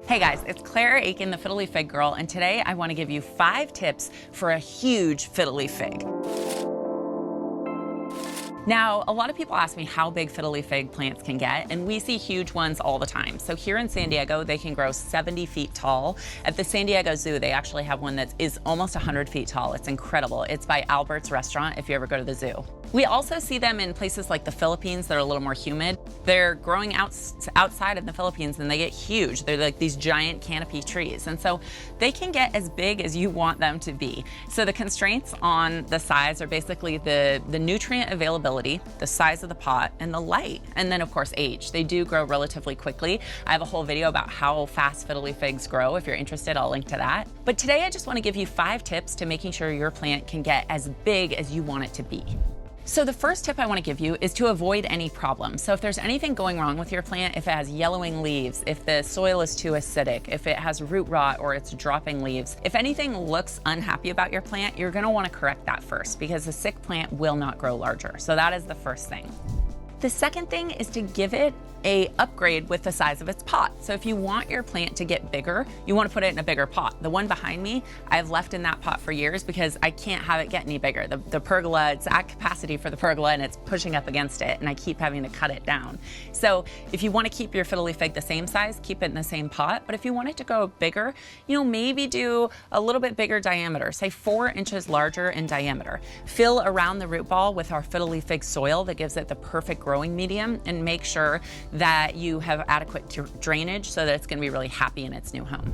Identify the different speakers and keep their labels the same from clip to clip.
Speaker 1: Hey guys, it's Claire Akin, the Fiddle Leaf Fig Girl, and today I want to give you 5 tips for a huge Fiddle Leaf Fig. Now, a lot of people ask me how big Fiddle Leaf Fig plants can get, and we see huge ones all the time. So here in San Diego, they can grow 70 feet tall. At the San Diego Zoo, they actually have one that is almost 100 feet tall. It's incredible. It's by Albert's Restaurant if you ever go to the zoo. We also see them in places like the Philippines that are a little more humid. They're growing outside of the Philippines and they get huge. They're like these giant canopy trees. And so they can get as big as you want them to be. So the constraints on the size are basically the nutrient availability, the size of the pot, and the light. And then of course age. They do grow relatively quickly. I have a whole video about how fast Fiddle Leaf Figs grow. If you're interested, I'll link to that. But today I just want to give you 5 tips to making sure your plant can get as big as you want it to be. So the first tip I want to give you is to avoid any problems. So if there's anything going wrong with your plant, if it has yellowing leaves, if the soil is too acidic, if it has root rot or it's dropping leaves, if anything looks unhappy about your plant, you're going to want to correct that first because a sick plant will not grow larger. So that is the first thing. The second thing is to give it an upgrade with the size of its pot. So if you want your plant to get bigger, you want to put it in a bigger pot. The one behind me, I've left in that pot for years because I can't have it get any bigger. The pergola, it's at capacity for the pergola and it's pushing up against it and I keep having to cut it down. So if you want to keep your Fiddle Leaf Fig the same size, keep it in the same pot. But if you want it to go bigger, maybe do a little bit bigger diameter, say 4 inches larger in diameter. Fill around the root ball with our Fiddle Leaf Fig soil that gives it the perfect growing medium, and make sure that you have adequate drainage so that it's going to be really happy in its new home.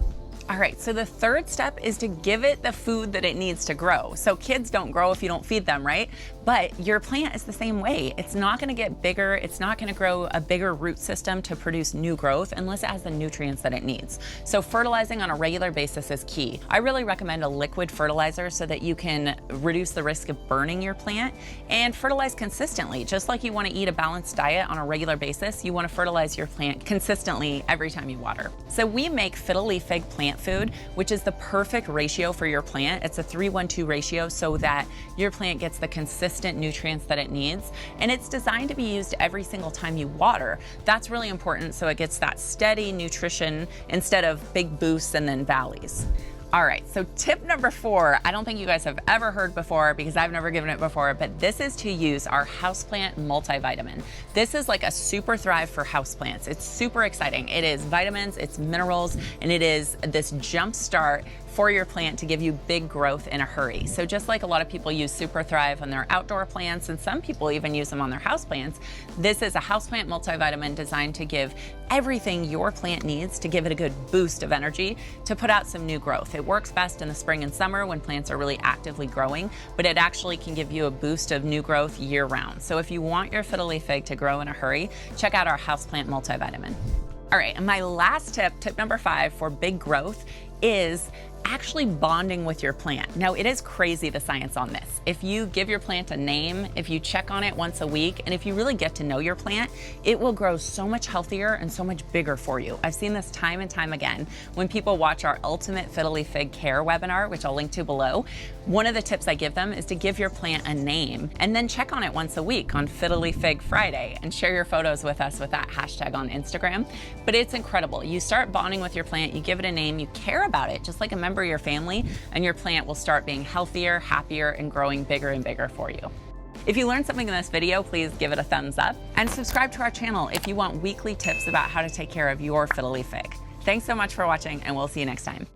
Speaker 1: All right, so the third step is to give it the food that it needs to grow. So kids don't grow if you don't feed them, right? But your plant is the same way. It's not going to get bigger. It's not going to grow a bigger root system to produce new growth unless it has the nutrients that it needs. So fertilizing on a regular basis is key. I really recommend a liquid fertilizer so that you can reduce the risk of burning your plant, and fertilize consistently. Just like you want to eat a balanced diet on a regular basis, you want to fertilize your plant consistently every time you water. So we make Fiddle Leaf Fig plant food, which is the perfect ratio for your plant. It's a 3-1-2 ratio so that your plant gets the consistent nutrients that it needs. And it's designed to be used every single time you water. That's really important so it gets that steady nutrition instead of big boosts and then valleys. All right, so tip number 4, I don't think you guys have ever heard before because I've never given it before, but this is to use our houseplant multivitamin. This is like a super thrive for houseplants. It's super exciting. It is vitamins, it's minerals, and it is this jump start for your plant to give you big growth in a hurry. So just like a lot of people use Super Thrive on their outdoor plants, and some people even use them on their houseplants, this is a houseplant multivitamin designed to give everything your plant needs to give it a good boost of energy to put out some new growth. It works best in the spring and summer when plants are really actively growing, but it actually can give you a boost of new growth year round. So if you want your Fiddle Leaf Fig to grow in a hurry, check out our houseplant multivitamin. All right, and my last tip, tip number 5 for big growth, is actually bonding with your plant. Now, it is crazy, the science on this. If you give your plant a name, if you check on it once a week, and if you really get to know your plant, it will grow so much healthier and so much bigger for you. I've seen this time and time again when people watch our Ultimate Fiddle Leaf Fig Care webinar, which I'll link to below. One of the tips I give them is to give your plant a name and then check on it once a week on Fiddle Leaf Fig Friday and share your photos with us with that hashtag on Instagram. But it's incredible. You start bonding with your plant, you give it a name, you care about it, just like a member of your family, and your plant will start being healthier, happier, and growing bigger and bigger for you. If you learned something in this video, please give it a thumbs up and subscribe to our channel if you want weekly tips about how to take care of your Fiddle Leaf Fig. Thanks so much for watching, and we'll see you next time.